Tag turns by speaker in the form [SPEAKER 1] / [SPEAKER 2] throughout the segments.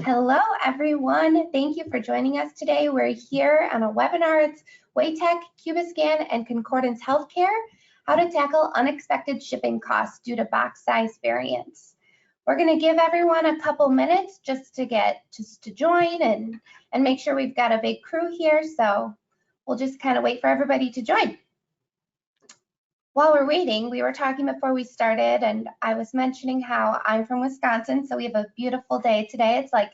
[SPEAKER 1] Hello, everyone. Thank you for joining us today. We're here on a webinar. It's Waytek, Cubiscan, and Concordance Healthcare, how to tackle unexpected shipping costs due to box size variance. We're going to give everyone a couple minutes just to join and make sure we've got a big crew here. So we'll just kind of wait for everybody to join. While we're waiting, we were talking before we started, and I was mentioning how I'm from Wisconsin, so we have a beautiful day today. It's like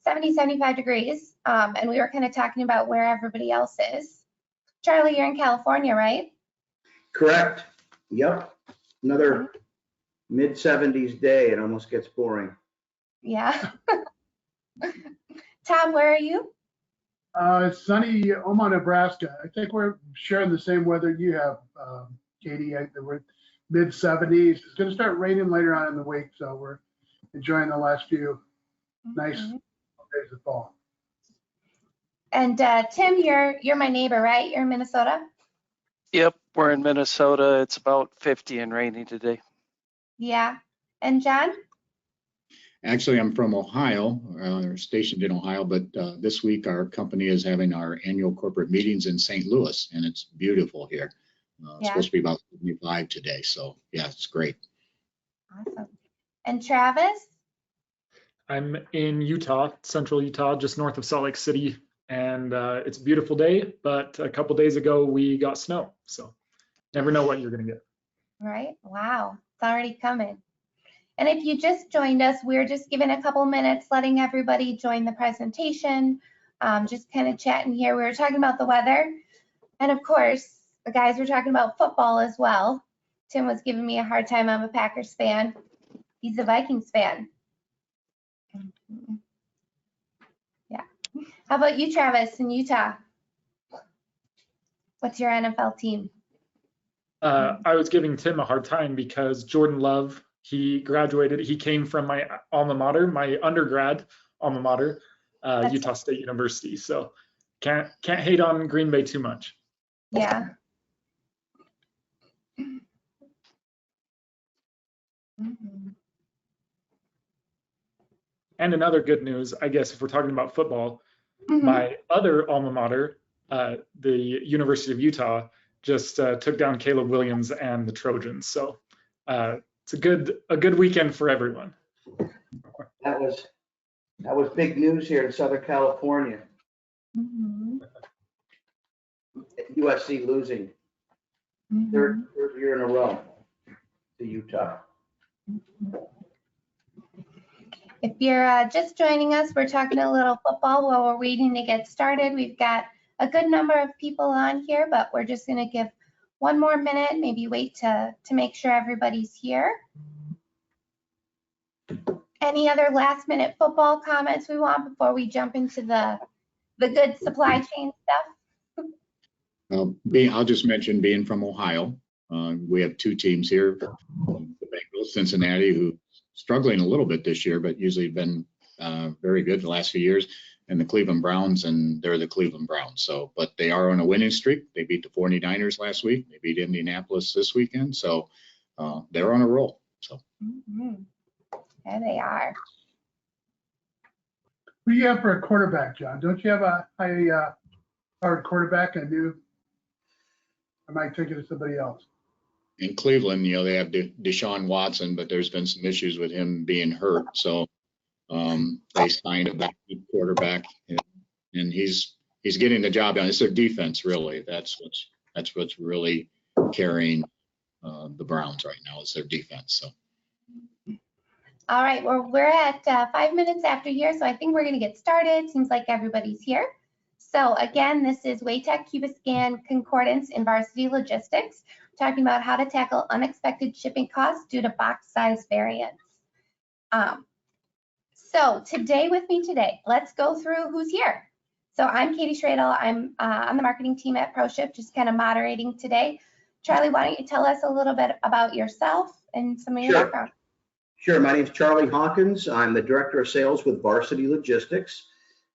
[SPEAKER 1] 70, 75 degrees, and we were kind of talking about where everybody else is. Charlie, you're in California, right?
[SPEAKER 2] Correct. Yep. Another mid-70s day. It almost gets boring.
[SPEAKER 1] Yeah. Tom, where are you?
[SPEAKER 3] Sunny Omaha, Nebraska. I think we're sharing the same weather you have, Katie. We're mid-70s. It's going to start raining later on in the week, so we're enjoying the last few nice days of fall.
[SPEAKER 1] And Tim, you're my neighbor, right? You're in Minnesota?
[SPEAKER 4] Yep, we're in Minnesota. It's about 50 and rainy today.
[SPEAKER 1] Yeah. And John?
[SPEAKER 5] Actually, I'm from Ohio, stationed in Ohio, but this week our company is having our annual corporate meetings in St. Louis, and it's beautiful here. It's supposed to be about 75 today, so yeah, it's great.
[SPEAKER 1] Awesome. And Travis?
[SPEAKER 6] I'm in Utah, central Utah, just north of Salt Lake City, and it's a beautiful day, but a couple days ago we got snow, so never know what you're gonna get.
[SPEAKER 1] Right, wow, it's already coming. And if you just joined us, we're just giving a couple minutes, letting everybody join the presentation, just kind of chatting here. We were talking about the weather, and of course, the guys were talking about football as well. Tim was giving me a hard time. I'm a Packers fan. He's a Vikings fan. Yeah. How about you, Travis, in Utah? What's your NFL team?
[SPEAKER 6] I was giving Tim a hard time because Jordan Love, he graduated. He came from my alma mater, my undergrad alma mater, Utah State University. So can't hate on Green Bay too much.
[SPEAKER 1] Yeah.
[SPEAKER 6] And another good news, I guess, if we're talking about football, my other alma mater, the University of Utah, just took down Caleb Williams and the Trojans. So it's a good weekend for everyone.
[SPEAKER 2] That was big news here in Southern California. USC losing third year in a row to Utah.
[SPEAKER 1] If you're just joining us, we're talking a little football while we're waiting to get started. We've got a good number of people on here, but we're just going to give one more minute, maybe wait to make sure everybody's here. Any other last minute football comments we want before we jump into the good supply chain stuff?
[SPEAKER 5] I'll just mention, being from Ohio, we have two teams here, the Bengals, Cincinnati, who struggling a little bit this year, but usually been very good the last few years, and the Cleveland Browns, and they're the Cleveland Browns. So, but they are on a winning streak. They beat the 49ers last week. They beat Indianapolis this weekend. So they're on a roll. So.
[SPEAKER 1] There they are.
[SPEAKER 3] Who do you have for a quarterback, John? Don't you have a high-powered quarterback? I might take it to somebody else.
[SPEAKER 5] In Cleveland, they have Deshaun Watson, but there's been some issues with him being hurt. So they signed a backup quarterback, and he's getting the job done. It's their defense, really. That's what's really carrying the Browns right now. Is their defense. So.
[SPEAKER 1] All right, well, we're at 5 minutes after here, so I think we're going to get started. Seems like everybody's here. So again, this is Waytek, Cubiscan, Concordance, and Varsity Logistics, talking about how to tackle unexpected shipping costs due to box size variance. So today with me today, let's go through who's here. So I'm Katie Schradel. I'm on the marketing team at ProShip, just kind of moderating today. Charlie, why don't you tell us a little bit about yourself and some of your background?
[SPEAKER 2] Sure. My name is Charlie Hawkins. I'm the Director of Sales with Varsity Logistics,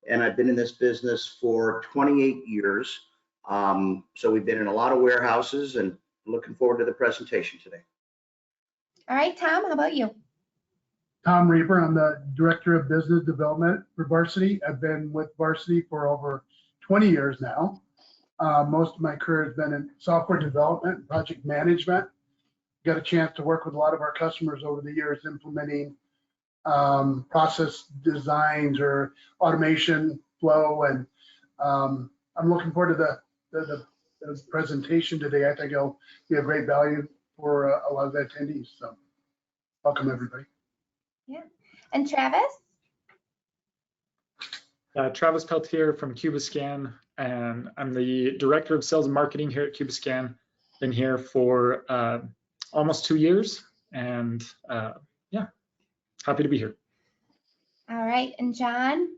[SPEAKER 2] and I've been in this business for 28 years. So we've been in a lot of warehouses, and looking forward to the presentation today.
[SPEAKER 1] All right, Tom, how about you?
[SPEAKER 3] Tom Reaper. I'm the Director of Business Development for Varsity. I've been with Varsity for over 20 years now. Most of my career has been in software development and project management. Got a chance to work with a lot of our customers over the years implementing process designs or automation flow, and I'm looking forward to the presentation today. I think it'll be a great value for a lot of the attendees. So welcome, everybody.
[SPEAKER 1] Yeah. And Travis?
[SPEAKER 6] Travis Peltier from Cubiscan, and I'm the Director of Sales and Marketing here at Cubiscan. Been here for almost 2 years, and yeah, happy to be here.
[SPEAKER 1] All right, and John?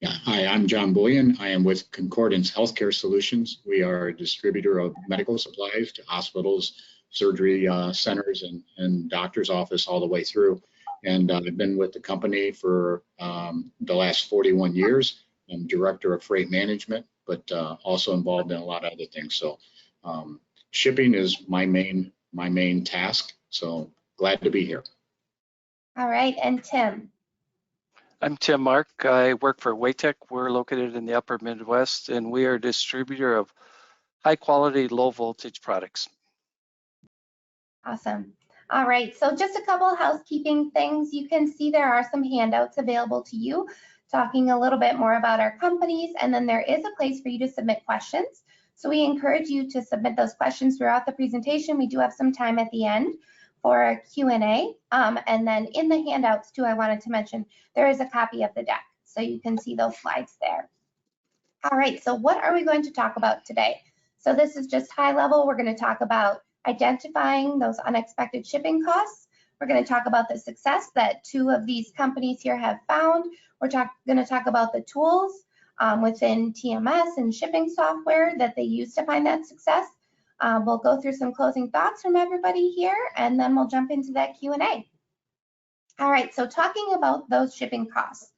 [SPEAKER 5] Yeah, hi, I'm John Bullion. I am with Concordance Healthcare Solutions. We are a distributor of medical supplies to hospitals, surgery centers, and doctor's office all the way through. And I've been with the company for the last 41 years. I'm Director of Freight Management, but also involved in a lot of other things. So shipping is my main task. So glad to be here.
[SPEAKER 1] All right, and Tim?
[SPEAKER 4] I'm Tim Mark. I work for Waytek. We're located in the upper Midwest, and we are a distributor of high quality, low voltage products.
[SPEAKER 1] Awesome. All right, so just a couple housekeeping things. You can see there are some handouts available to you talking a little bit more about our companies, and then there is a place for you to submit questions. So we encourage you to submit those questions throughout the presentation. We do have some time at the end for a Q&A. And then in the handouts too, I wanted to mention, there is a copy of the deck, so you can see those slides there. All right, so what are we going to talk about today? So this is just high level. We're going to talk about identifying those unexpected shipping costs. We're going to talk about the success that 2 of these companies here have found. We're going to talk about the tools within TMS and shipping software that they use to find that success. We'll go through some closing thoughts from everybody here, and then we'll jump into that Q&A. All right, so talking about those shipping costs.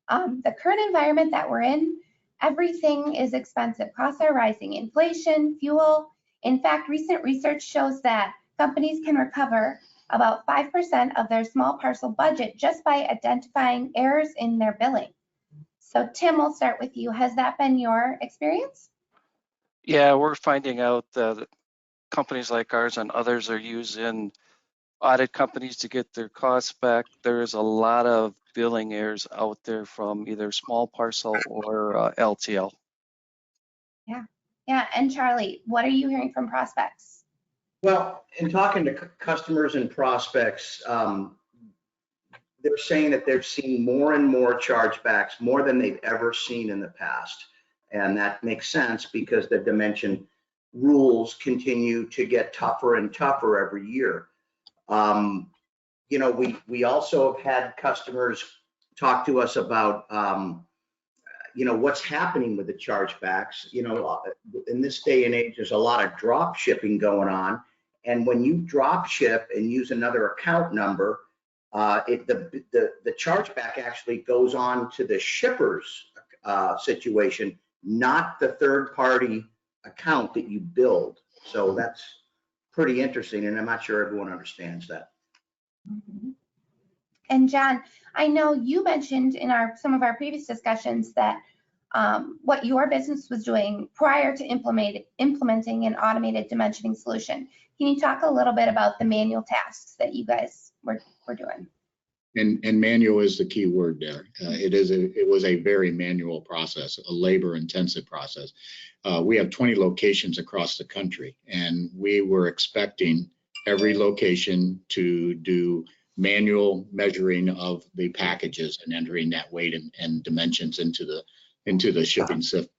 [SPEAKER 1] The current environment that we're in, everything is expensive. Costs are rising, inflation, fuel. In fact, recent research shows that companies can recover about 5% of their small parcel budget just by identifying errors in their billing. So Tim, we'll start with you. Has that been your experience?
[SPEAKER 4] Yeah, we're finding out that companies like ours and others are using audit companies to get their costs back. There is a lot of billing errors out there from either small parcel or LTL.
[SPEAKER 1] Yeah, and Charlie, what are you hearing from prospects?
[SPEAKER 2] Well, in talking to customers and prospects, they're saying that they've seen more and more chargebacks, more than they've ever seen in the past. And that makes sense because the dimension rules continue to get tougher and tougher every year. You know, we also have had customers talk to us about, you know, what's happening with the chargebacks. You know, in this day and age, there's a lot of drop shipping going on. And when you drop ship and use another account number, the chargeback actually goes on to the shipper's situation, not the third party account that you build. So that's pretty interesting, and I'm not sure everyone understands that.
[SPEAKER 1] Mm-hmm. And John, I know you mentioned in some of our previous discussions that what your business was doing prior to implementing an automated dimensioning solution. Can you talk a little bit about the manual tasks that you guys were doing?
[SPEAKER 5] And manual is the key word there. It was a very manual process, a labor-intensive process. We have 20 locations across the country, and we were expecting every location to do manual measuring of the packages and entering that weight and dimensions into the shipping system.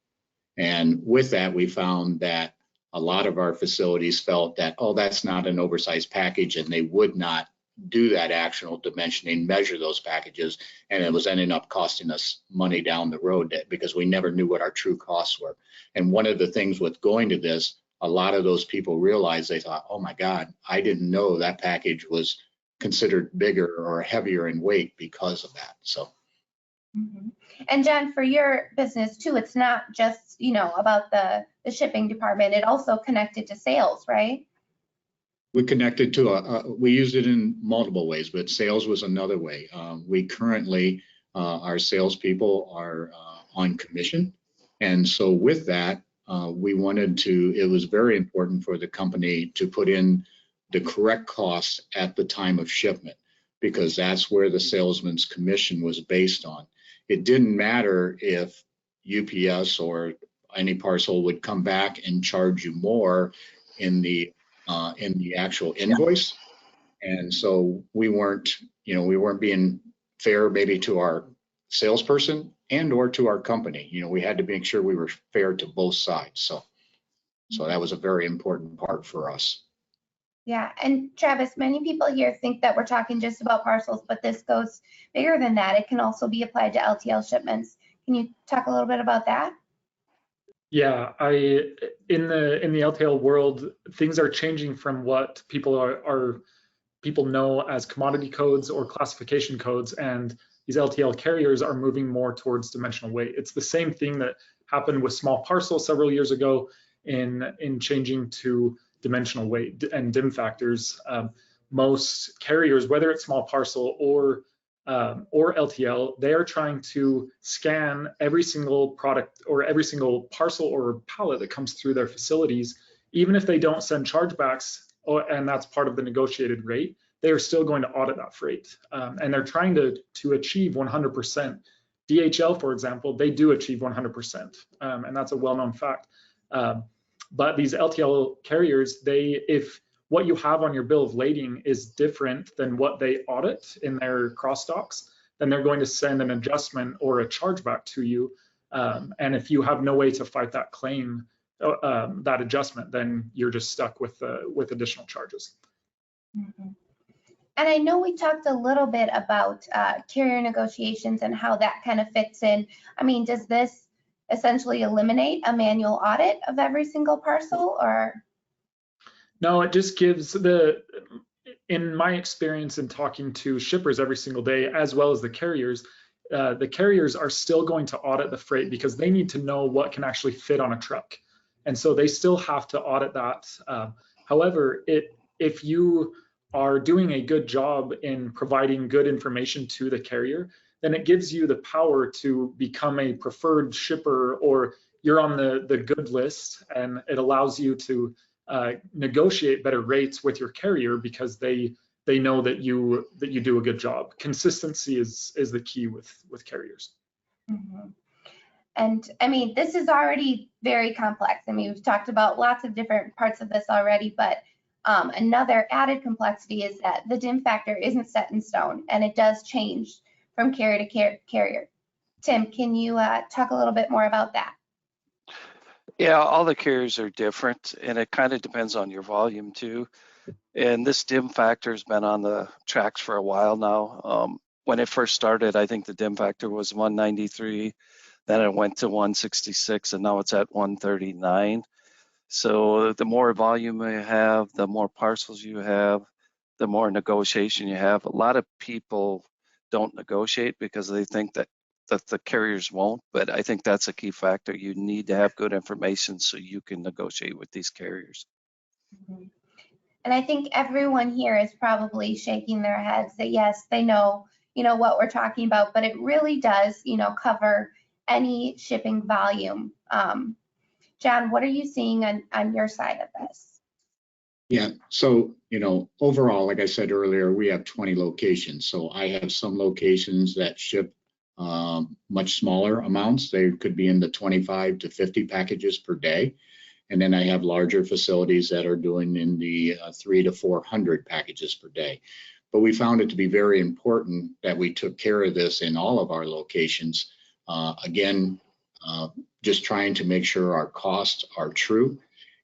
[SPEAKER 5] And with that, we found that a lot of our facilities felt that, oh, that's not an oversized package, and they would not do that actual dimensioning, measure those packages, and it was ending up costing us money down the road because we never knew what our true costs were. And one of the things with going to this, a lot of those people realized, they thought, oh my God, I didn't know that package was considered bigger or heavier in weight because of that. So.
[SPEAKER 1] Mm-hmm. And John, for your business too, it's not just, you know, about the shipping department, it also connected to sales, right?
[SPEAKER 5] We connected to we used it in multiple ways, but sales was another way. We currently, our salespeople are on commission. And so with that, we wanted to, it was very important for the company to put in the correct costs at the time of shipment, because that's where the salesman's commission was based on. It didn't matter if UPS or any parcel would come back and charge you more in the actual invoice. And so we weren't being fair maybe to our salesperson and or to our company. We had to make sure we were fair to both sides. So that was a very important part for us.
[SPEAKER 1] Yeah, and Travis, many people here think that we're talking just about parcels, but this goes bigger than that. It can also be applied to LTL shipments. Can you talk a little bit about that?
[SPEAKER 6] Yeah, in the LTL world, things are changing from what people know as commodity codes or classification codes, and these LTL carriers are moving more towards dimensional weight. It's the same thing that happened with small parcels several years ago in changing to dimensional weight and dim factors. Most carriers, whether it's small parcel or LTL, they are trying to scan every single product or every single parcel or pallet that comes through their facilities. Even if they don't send chargebacks, and that's part of the negotiated rate, they are still going to audit that freight. And they're trying to achieve 100%. DHL, for example, they do achieve 100%, and that's a well-known fact. But these LTL carriers, if what you have on your bill of lading is different than what they audit in their cross docks, then they're going to send an adjustment or a chargeback to you. And if you have no way to fight that claim, that adjustment, then you're just stuck with additional charges.
[SPEAKER 1] Mm-hmm. And I know we talked a little bit about carrier negotiations and how that kind of fits in. I mean, does this essentially eliminate a manual audit of every single parcel, or?
[SPEAKER 6] No, it just gives in my experience in talking to shippers every single day, as well as the carriers are still going to audit the freight because they need to know what can actually fit on a truck. And so they still have to audit that. However, if you are doing a good job in providing good information to the carrier, then it gives you the power to become a preferred shipper, or you're on the good list, and it allows you to negotiate better rates with your carrier because they know that you do a good job. Consistency is the key with carriers.
[SPEAKER 1] Mm-hmm. And I mean, this is already very complex. I mean, we've talked about lots of different parts of this already, but another added complexity is that the dim factor isn't set in stone, and it does change from carrier to carrier. Tim, can you talk a little bit more about that?
[SPEAKER 4] Yeah, all the carriers are different, and it kind of depends on your volume too. And this dim factor has been on the tracks for a while now. When it first started, I think the dim factor was 193, then it went to 166, and now it's at 139. So the more volume you have, the more parcels you have, the more negotiation you have. A lot of people don't negotiate because they think that the carriers won't, but I think that's a key factor. You need to have good information so you can negotiate with these carriers.
[SPEAKER 1] Mm-hmm. And I think everyone here is probably shaking their heads that yes, they know, what we're talking about, but it really does, cover any shipping volume. John, what are you seeing on your side of this?
[SPEAKER 5] Yeah, so, overall, like I said earlier, we have 20 locations. So I have some locations that ship much smaller amounts. They could be in the 25 to 50 packages per day. And then I have larger facilities that are doing in the 300 to 400 packages per day. But we found it to be very important that we took care of this in all of our locations. Just trying to make sure our costs are true.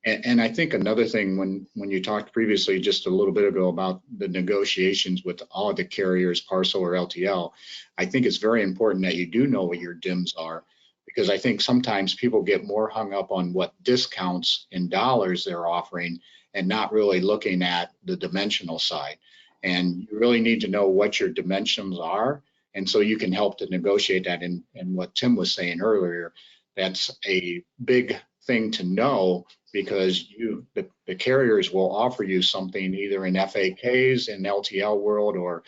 [SPEAKER 5] And I think another thing, when you talked previously just a little bit ago about the negotiations with all of the carriers, parcel or LTL, I think it's very important that you do know what your DIMs are, because I think sometimes people get more hung up on what discounts in dollars they're offering and not really looking at the dimensional side. And you really need to know what your dimensions are, and so you can help to negotiate that. And what Tim was saying earlier, that's a big thing to know, because the carriers will offer you something either in FAKs in LTL world or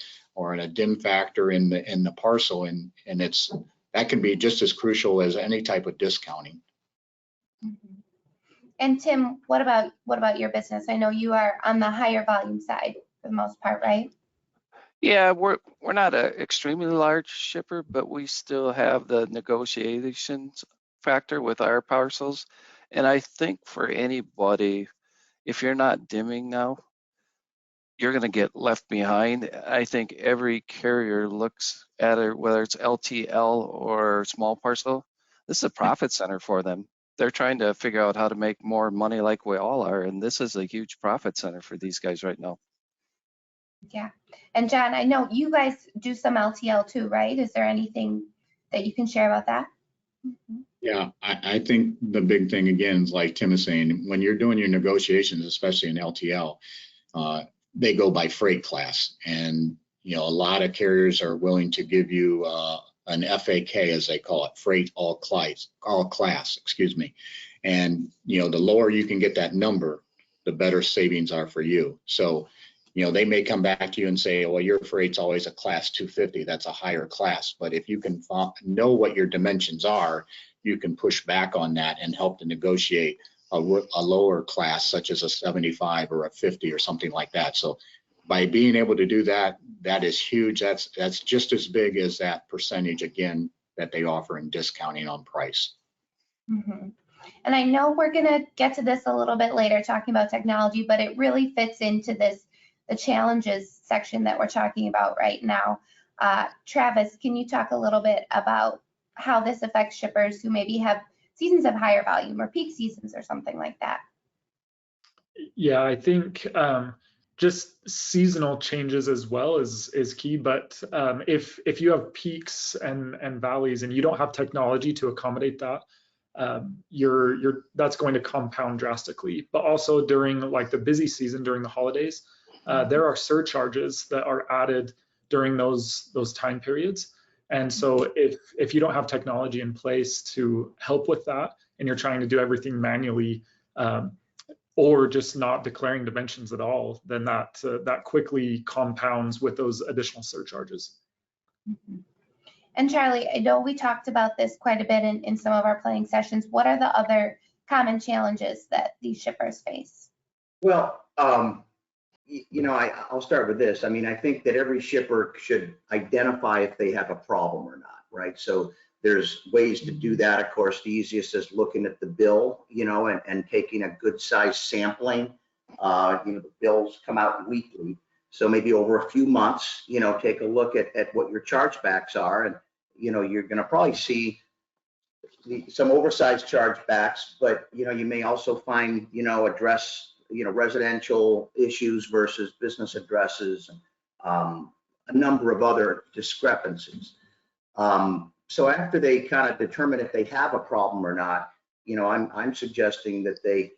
[SPEAKER 5] in a dim factor in the parcel, and that can be just as crucial as any type of discounting.
[SPEAKER 1] Mhm. And Tim, what about your business? I know you are on the higher volume side for the most part, right?
[SPEAKER 4] Yeah, we're not an extremely large shipper, but we still have the negotiations factor with our parcels. And I think for anybody, if you're not dimming now, you're going to get left behind. I think every carrier looks at it, whether it's LTL or small parcel, this is a profit center for them. They're trying to figure out how to make more money like we all are, and this is a huge profit center for these guys right now.
[SPEAKER 1] Yeah. And John, I know you guys do some LTL too, right? Is there anything that you can share about that? Mhm.
[SPEAKER 5] Yeah, I think the big thing again is like Tim is saying, when you're doing your negotiations, especially in LTL, they go by freight class, and a lot of carriers are willing to give you an FAK, as they call it, freight all class, excuse me. And the lower you can get that number, the better savings are for you. So they may come back to you and say, well, your freight's always a class 250. That's a higher class. But if you can know what your dimensions are, you can push back on that and help to negotiate a lower class, such as a 75 or a 50 or something like that. So by being able to do that, that is huge. That's just as big as that percentage, again, that they offer in discounting on price.
[SPEAKER 1] Mm-hmm. And I know we're going to get to this a little bit later, talking about technology, but it really fits into the challenges section that we're talking about right now. Travis, can you talk a little bit about how this affects shippers who maybe have seasons of higher volume or peak seasons or something like that?
[SPEAKER 6] Yeah, I think just seasonal changes as well is key. But if you have peaks and valleys and you don't have technology to accommodate that, that's going to compound drastically. But also during like the busy season, during the holidays, there are surcharges that are added during those time periods. And so if you don't have technology in place to help with that, and you're trying to do everything manually, or just not declaring dimensions at all, then that quickly compounds with those additional surcharges.
[SPEAKER 1] Mm-hmm. And Charlie, I know we talked about this quite a bit in some of our planning sessions. What are the other common challenges that these shippers face?
[SPEAKER 2] Well, I'll start with this. I mean, I think that every shipper should identify if they have a problem or not, right? So there's ways to do that. Of course, the easiest is looking at the bill, and taking a good size sampling. The bills come out weekly. So maybe over a few months, take a look at what your chargebacks are, and you're going to probably see some oversized chargebacks, but you may also find address residential issues versus business addresses, and a number of other discrepancies. So after they kind of determine if they have a problem or not, I'm suggesting that they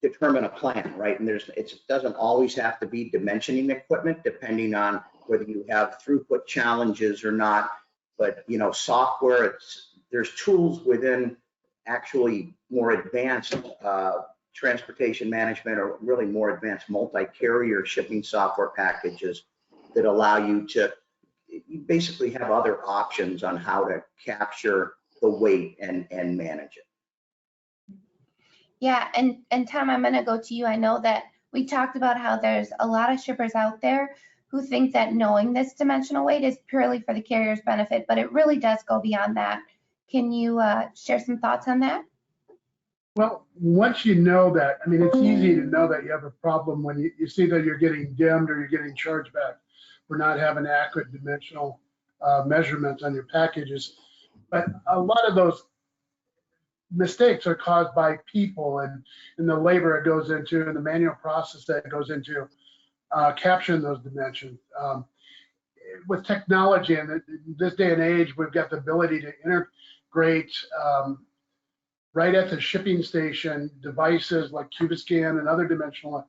[SPEAKER 2] determine a plan, right? And it doesn't always have to be dimensioning equipment, depending on whether you have throughput challenges or not. But software, there's tools within actually more advanced transportation management, or really more advanced multi-carrier shipping software packages that allow you basically have other options on how to capture the weight and manage it.
[SPEAKER 1] Yeah, and Tom, I'm going to go to you. I know that we talked about how there's a lot of shippers out there who think that knowing this dimensional weight is purely for the carrier's benefit, but it really does go beyond that. Can you share some thoughts on that?
[SPEAKER 3] Well, once you know that, I mean, it's easy to know that you have a problem when you see that you're getting dimmed or you're getting charged back for not having accurate dimensional measurements on your packages. But a lot of those mistakes are caused by people and the labor it goes into and the manual process that goes into capturing those dimensions. With technology and this day and age, we've got the ability to integrate right at the shipping station devices like Cubiscan and other dimensional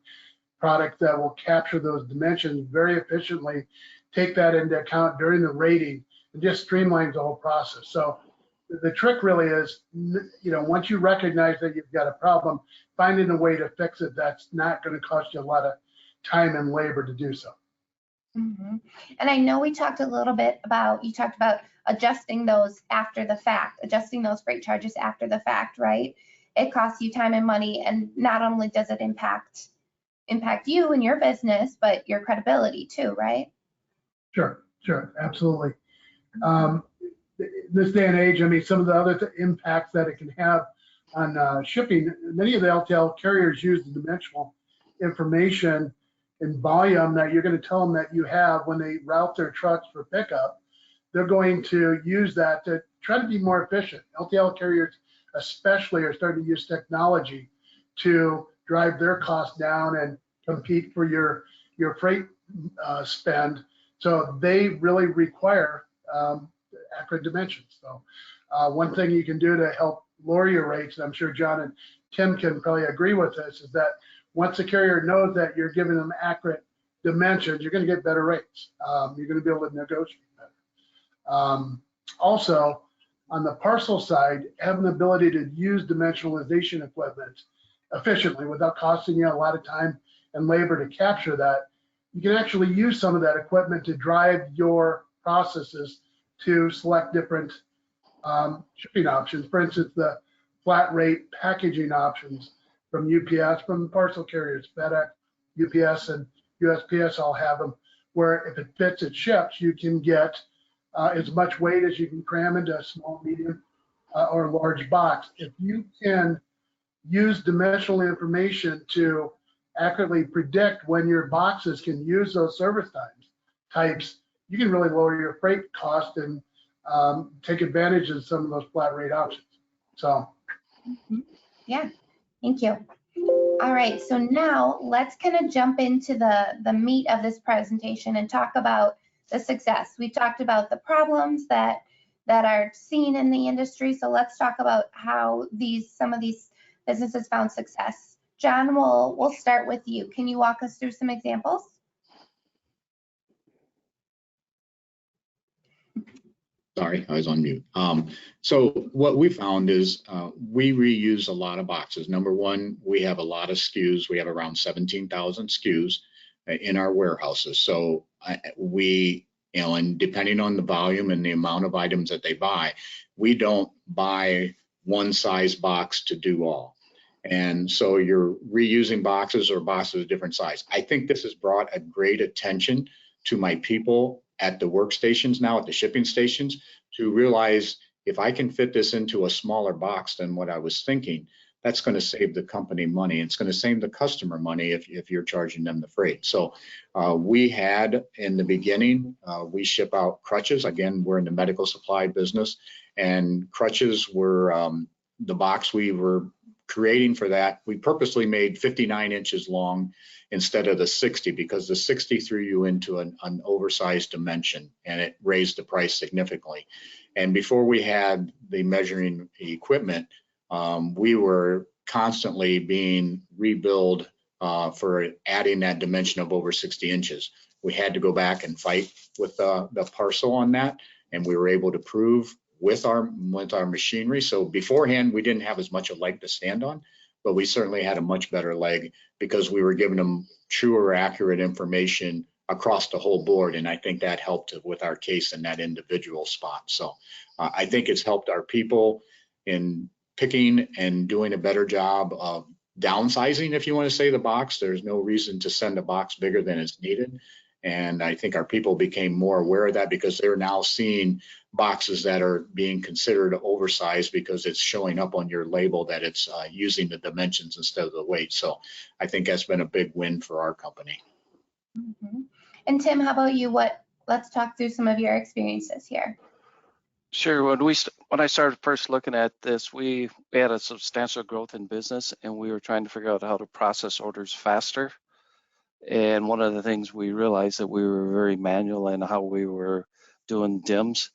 [SPEAKER 3] products that will capture those dimensions very efficiently, take that into account during the rating, and just streamlines the whole process. So the trick really is, once you recognize that you've got a problem, finding a way to fix it that's not going to cost you a lot of time and labor to do so.
[SPEAKER 1] Mm-hmm. And I know we talked a little bit about, you talked about adjusting those after the fact, adjusting those freight charges after the fact, right? It costs you time and money, and not only does it impact you and your business, but your credibility too, right?
[SPEAKER 3] Sure, absolutely. This day and age, I mean, some of the other impacts that it can have on shipping, many of the LTL carriers use the dimensional information and volume that you're going to tell them that you have when they route their trucks for pickup. They're going to use that to try to be more efficient. LTL carriers especially are starting to use technology to drive their costs down and compete for your freight spend. So they really require accurate dimensions. So one thing you can do to help lower your rates, and I'm sure John and Tim can probably agree with this, is that once the carrier knows that you're giving them accurate dimensions, you're going to get better rates. You're going to be able to negotiate better. Also, on the parcel side, having the ability to use dimensionalization equipment efficiently without costing you a lot of time and labor to capture that, you can actually use some of that equipment to drive your processes to select different shipping options. For instance, the flat rate packaging options from UPS, from parcel carriers, FedEx, UPS, and USPS all have them, where if it fits, it ships. You can get as much weight as you can cram into a small, medium, or large box. If you can use dimensional information to accurately predict when your boxes can use those service types, you can really lower your freight cost and take advantage of some of those flat rate options. So.
[SPEAKER 1] Yeah, thank you. All right, so now let's kind of jump into the meat of this presentation and talk about the success. We talked about the problems that are seen in the industry. So let's talk about how some of these businesses found success. John, we'll start with you. Can you walk us through some examples?
[SPEAKER 5] Sorry, I was on mute. So what we found is we reuse a lot of boxes. Number one, we have a lot of SKUs. We have around 17,000 SKUs in our warehouses. So and depending on the volume and the amount of items that they buy, we don't buy one size box to do all. And so you're reusing boxes or boxes of different size. I think this has brought a great attention to my people at the workstations now, at the shipping stations, to realize if I can fit this into a smaller box than what I was thinking, that's going to save the company money. It's going to save the customer money if you're charging them the freight. So we had in the beginning, we ship out crutches. Again, we're in the medical supply business, and crutches were the box we were creating for that. We purposely made 59 inches long instead of the 60, because the 60 threw you into an oversized dimension and it raised the price significantly. And before we had the measuring equipment, we were constantly being rebuilt for adding that dimension of over 60 inches. We had to go back and fight with the parcel on that, and we were able to prove with our machinery. So beforehand, we didn't have as much a leg to stand on, but we certainly had a much better leg because we were giving them truer, accurate information across the whole board. And I think that helped with our case in that individual spot. So I think it's helped our people in picking and doing a better job of downsizing, if you want to say, the box. There's no reason to send a box bigger than it's needed. And I think our people became more aware of that because they're now seeing boxes that are being considered oversized because it's showing up on your label that it's using the dimensions instead of the weight. So I think that's been a big win for our company.
[SPEAKER 1] Mm-hmm. And Tim, how about you? Let's talk through some of your experiences here.
[SPEAKER 4] Sure. When I started first looking at this, we had a substantial growth in business, and we were trying to figure out how to process orders faster. And one of the things we realized that we were very manual in how we were doing DIMS.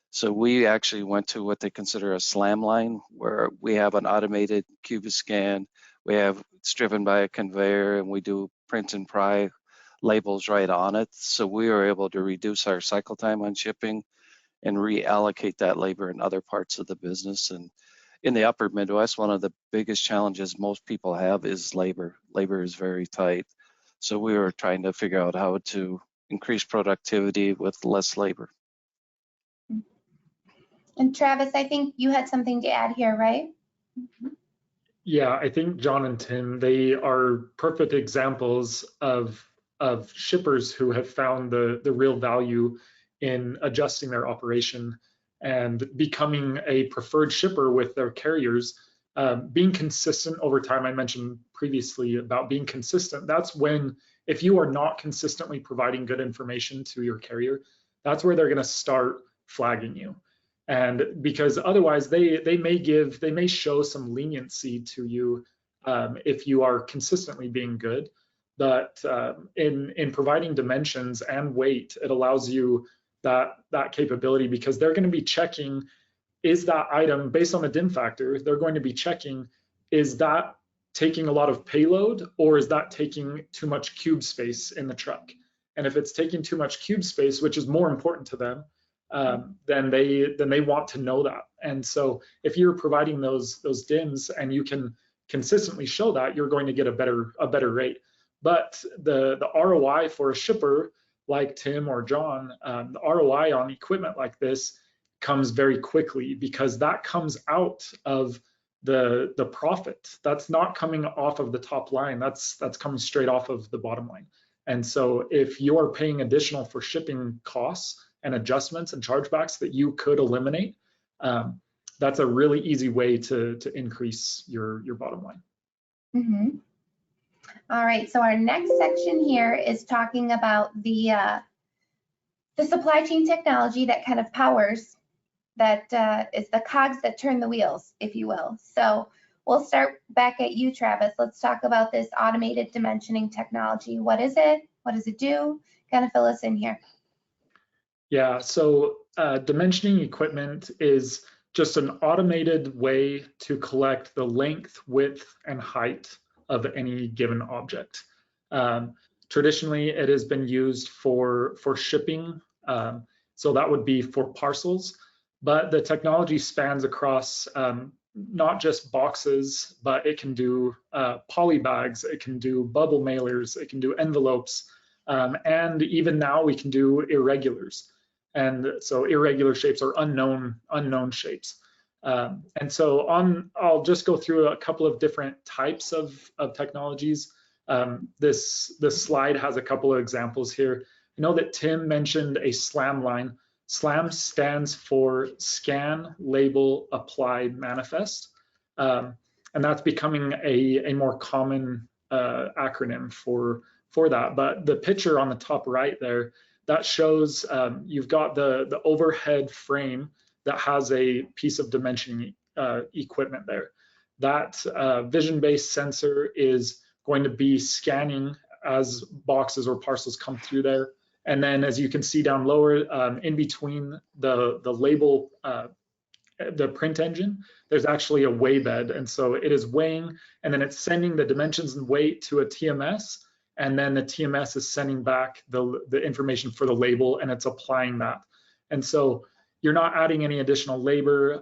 [SPEAKER 4] So we actually went to what they consider a slam line, where we have an automated Cubiscan. It's driven by a conveyor, and we do print and pry labels right on it. So we were able to reduce our cycle time on shipping and reallocate that labor in other parts of the business. And in the upper Midwest, one of the biggest challenges most people have is labor. Labor is very tight. So we were trying to figure out how to increase productivity with less labor.
[SPEAKER 1] And Travis, I think you had something to add here, right?
[SPEAKER 6] Yeah, I think John and Tim, they are perfect examples of shippers who have found the real value in adjusting their operation and becoming a preferred shipper with their carriers. Being consistent over time, I mentioned previously about being consistent. That's when, if you are not consistently providing good information to your carrier, that's where they're going to start flagging you. And because otherwise they may show some leniency to you if you are consistently being good. But in providing dimensions and weight, it allows you that capability, because they're going to be checking, is that item, based on the dim factor, they're going to be checking, is that taking a lot of payload, or is that taking too much cube space in the truck? And if it's taking too much cube space, which is more important to them, then they want to know that. And so if you're providing those DIMs and you can consistently show that, you're going to get a better rate. But the ROI for a shipper like Tim or John, the ROI on equipment like this comes very quickly, because that comes out of the profit. That's not coming off of the top line. That's coming straight off of the bottom line. And so if you're paying additional for shipping costs and adjustments and chargebacks that you could eliminate, that's a really easy way to increase your bottom line.
[SPEAKER 1] Mm-hmm. All right, so our next section here is talking about the supply chain technology that kind of powers, that is the cogs that turn the wheels, if you will. So we'll start back at you, Travis. Let's talk about this automated dimensioning technology. What is it? What does it do? Kind of fill us in here.
[SPEAKER 6] Yeah, so dimensioning equipment is just an automated way to collect the length, width, and height of any given object. Traditionally, it has been used for shipping, so that would be for parcels, but the technology spans across not just boxes, but it can do poly bags, it can do bubble mailers, it can do envelopes, and even now we can do irregulars. And so irregular shapes are unknown shapes. And so I'll just go through a couple of different types of technologies. This slide has a couple of examples here. I know that Tim mentioned a SLAM line. SLAM stands for Scan, Label, Apply, Manifest. And that's becoming a more common acronym for that. But the picture on the top right there, that shows you've got the overhead frame that has a piece of dimensioning equipment there. That vision-based sensor is going to be scanning as boxes or parcels come through there. And then, as you can see down lower, in between the label, the print engine, there's actually a weigh bed. And so it is weighing, and then it's sending the dimensions and weight to a TMS. And then the TMS is sending back the information for the label, and it's applying that. And so you're not adding any additional labor,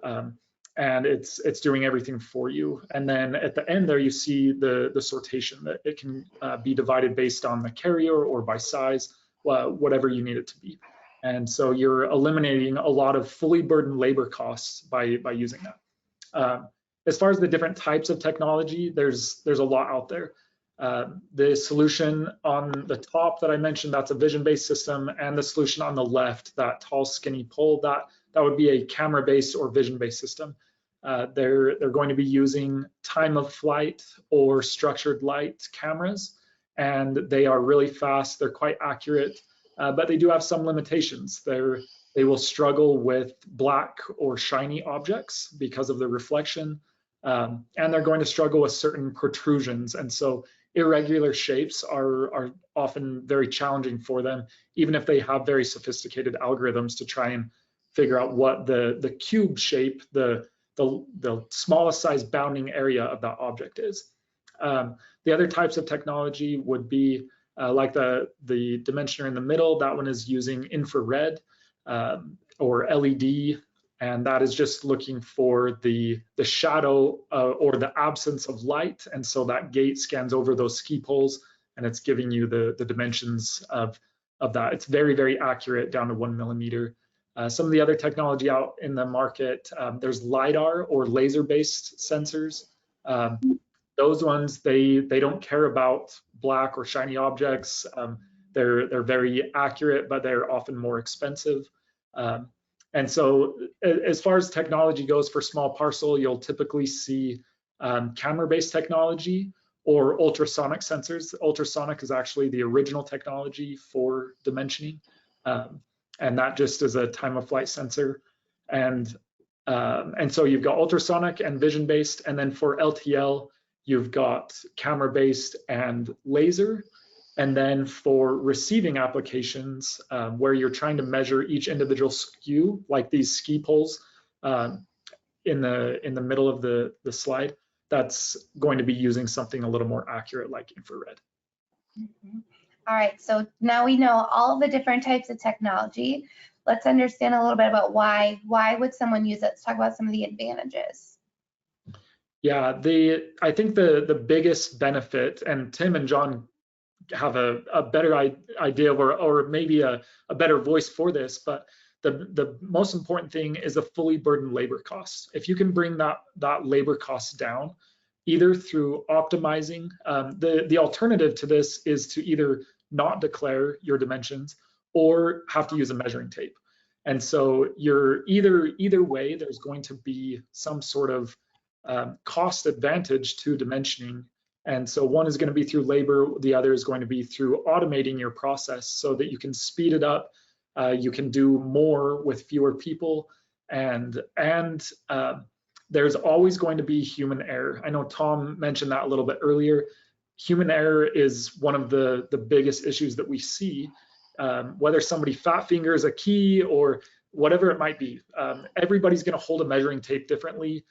[SPEAKER 6] and it's doing everything for you. And then at the end there, you see the sortation, that it can be divided based on the carrier or by size, whatever you need it to be. And so you're eliminating a lot of fully burdened labor costs by using that. As far as the different types of technology, there's a lot out there. The solution on the top that I mentioned, that's a vision-based system, and the solution on the left, that tall skinny pole, that would be a camera-based or vision-based system. They're going to be using time of flight or structured light cameras, and they are really fast, they're quite accurate, but they do have some limitations. They will struggle with black or shiny objects because of the reflection, and they're going to struggle with certain protrusions. And so irregular shapes are often very challenging for them, even if they have very sophisticated algorithms to try and figure out what the cube shape, the smallest size bounding area of that object is. The other types of technology would be like the dimensioner in the middle. That one is using infrared, or LED, and that is just looking for the shadow or the absence of light. And so that gate scans over those ski poles, and it's giving you the dimensions of that. It's very, very accurate down to 1 millimeter. Some of the other technology out in the market, there's LiDAR or laser-based sensors. Those ones, they don't care about black or shiny objects. They're very accurate, but they're often more expensive. And so as far as technology goes for small parcel, you'll typically see camera-based technology or ultrasonic sensors. Ultrasonic is actually the original technology for dimensioning. And that just is a time of flight sensor. And so you've got ultrasonic and vision-based. And then for LTL, you've got camera-based and laser. And then for receiving applications, where you're trying to measure each individual skew, like these ski poles in the middle of the slide, that's going to be using something a little more accurate like infrared.
[SPEAKER 1] Mm-hmm. All right, so now we know all the different types of technology. Let's understand a little bit about why would someone use it. Let's talk about some of the advantages.
[SPEAKER 6] Yeah, I think the biggest benefit, and Tim and John have a better idea or maybe a better voice for this, but the most important thing is a fully burdened labor cost. If you can bring that labor cost down, either through optimizing, the alternative to this is to either not declare your dimensions or have to use a measuring tape. And so you're either way, there's going to be some sort of cost advantage to dimensioning. And so one is going to be through labor, the other is going to be through automating your process so that you can speed it up, you can do more with fewer people, and there's always going to be human error. I know Tom mentioned that a little bit earlier. Human error is one of the biggest issues that we see, whether somebody fat fingers a key or whatever it might be. Everybody's going to hold a measuring tape differently.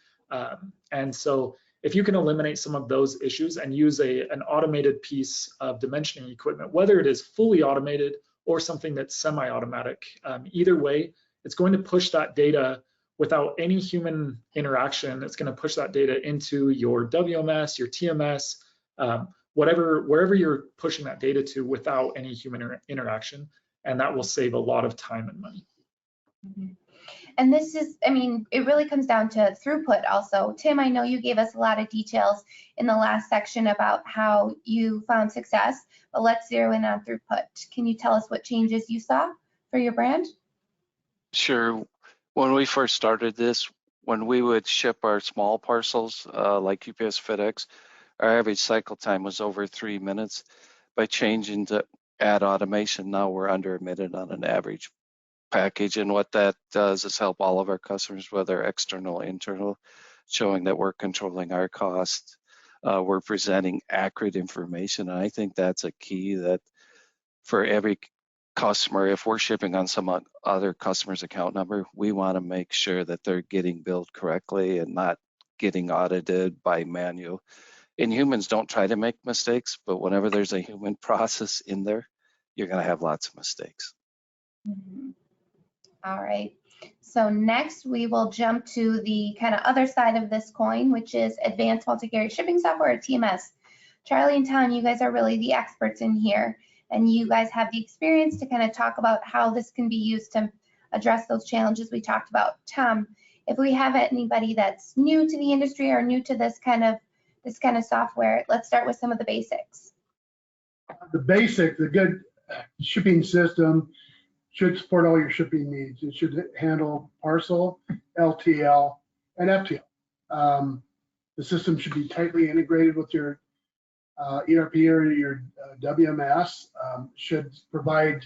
[SPEAKER 6] And so if you can eliminate some of those issues and use an automated piece of dimensioning equipment, whether it is fully automated or something that's semi-automatic, either way, it's going to push that data without any human interaction. It's going to push that data into your WMS, your TMS, wherever you're pushing that data to without any human interaction, and that will save a lot of time and money.
[SPEAKER 1] Mm-hmm. And this is, I mean, it really comes down to throughput also. Tim, I know you gave us a lot of details in the last section about how you found success, but let's zero in on throughput. Can you tell us what changes you saw for your brand?
[SPEAKER 4] Sure. When we first started this, when we would ship our small parcels like UPS, FedEx, our average cycle time was over 3 minutes. By changing to add automation, now we're under a minute on an average package. And what that does is help all of our customers, whether external or internal, showing that we're controlling our costs. We're presenting accurate information. And I think that's a key that for every customer, if we're shipping on some other customer's account number, we want to make sure that they're getting billed correctly and not getting audited by manual. And humans don't try to make mistakes, but whenever there's a human process in there, you're going to have lots of mistakes.
[SPEAKER 1] Mm-hmm. All right. So next we will jump to the kind of other side of this coin, which is advanced multi-carrier shipping software, or TMS. Charlie and Tom, you guys are really the experts in here, and you guys have the experience to kind of talk about how this can be used to address those challenges we talked about. Tom, if we have anybody that's new to the industry or new to this kind of software, let's start with some of the basics.
[SPEAKER 3] The basic, the good shipping system should support all your shipping needs. It should handle parcel, LTL, and FTL. The system should be tightly integrated with your ERP or your WMS. Should provide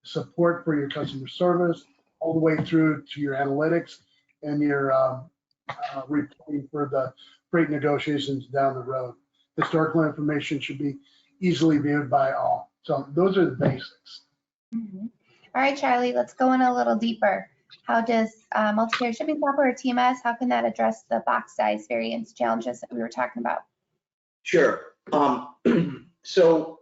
[SPEAKER 3] support for your customer service all the way through to your analytics and your reporting for the freight negotiations down the road. Historical information should be easily viewed by all. So those are the basics.
[SPEAKER 1] Mm-hmm. All right, Charlie, let's go in a little deeper. How does multi-carrier shipping software, or TMS, how can that address the box size variance challenges that we were talking about?
[SPEAKER 2] Sure. So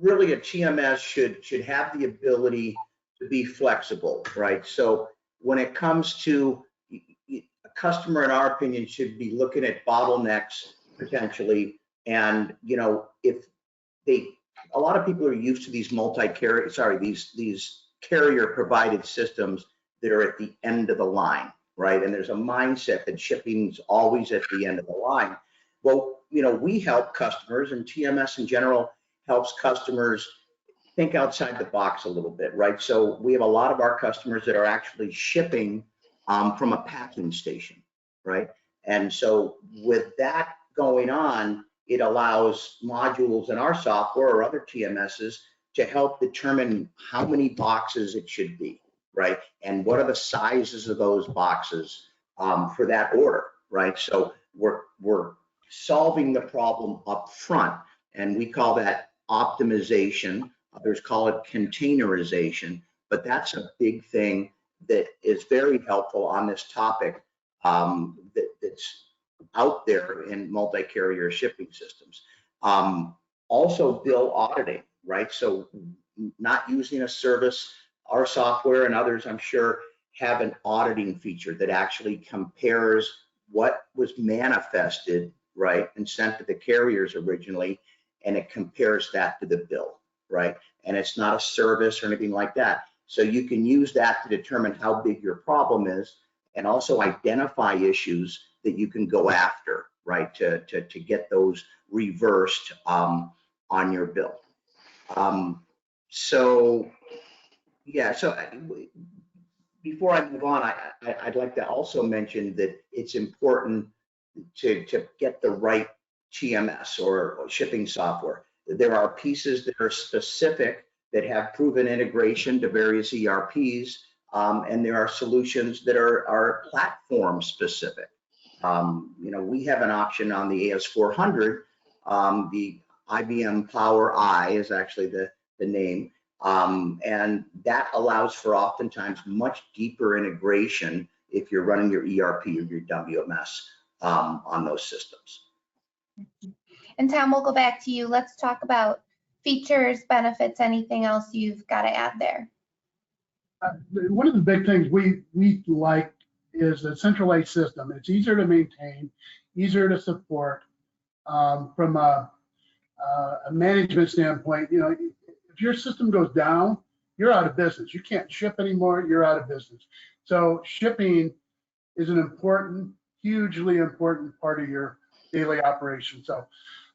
[SPEAKER 2] really a TMS should have the ability to be flexible, right? So when it comes to a customer, in our opinion, should be looking at bottlenecks potentially. And, you know, if a lot of people are used to these these carrier provided systems that are at the end of the line, right? And there's a mindset that shipping's always at the end of the line. Well, you know, we help customers, and TMS in general helps customers think outside the box a little bit, right? So we have a lot of our customers that are actually shipping from a packing station, right? And so with that going on, it allows modules in our software or other TMSs to help determine how many boxes it should be, right? And what are the sizes of those boxes for that order, right? So we're solving the problem up front, and we call that optimization. Others call it containerization, but that's a big thing that is very helpful on this topic that's out there in multi-carrier shipping systems. Also bill auditing, right? So not using a service, our software and others, I'm sure, have an auditing feature that actually compares what was manifested, right, and sent to the carriers originally, and it compares that to the bill, right? And it's not a service or anything like that. So you can use that to determine how big your problem is, and also identify issues that you can go after, right, to get those reversed on your bill. So yeah, so before I move on, I'd like to also mention that it's important to get the right TMS or shipping software. There are pieces that are specific that have proven integration to various ERPs, and there are solutions that are platform specific. You know, we have an option on the AS400, the IBM Power I is actually the name, and that allows for oftentimes much deeper integration if you're running your ERP or your WMS on those systems.
[SPEAKER 1] And Tom, we'll go back to you. Let's talk about features, benefits, anything else you've got to add there.
[SPEAKER 3] One of the big things we like is a centralized system. It's easier to maintain, easier to support. From a management standpoint, you know, if your system goes down, you're out of business. You can't ship anymore, you're out of business. So shipping is an important, hugely important part of your daily operation. So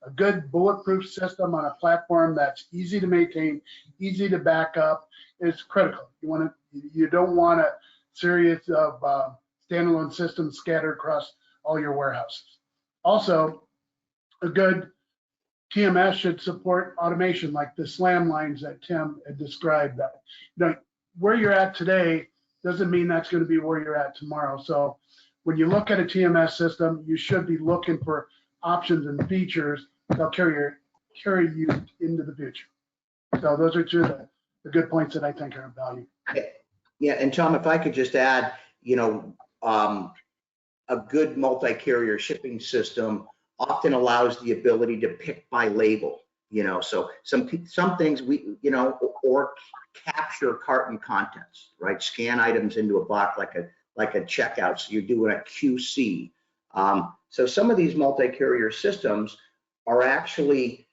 [SPEAKER 3] a good bulletproof system on a platform that's easy to maintain, easy to back up is critical. You don't want a series of standalone systems scattered across all your warehouses. Also, a good TMS should support automation like the slam lines that Tim had described. That, you know, where you're at today doesn't mean that's going to be where you're at tomorrow. So when you look at a TMS system, you should be looking for options and features that'll carry you into the future. So those are two of the good points that I think are of value.
[SPEAKER 2] Yeah, and Tom, if I could just add, you know, a good multi-carrier shipping system often allows the ability to pick by label, you know, so some things we, you know, or capture carton contents, right? Scan items into a box like a checkout, so you're doing a QC. So some of these multi-carrier systems are actually,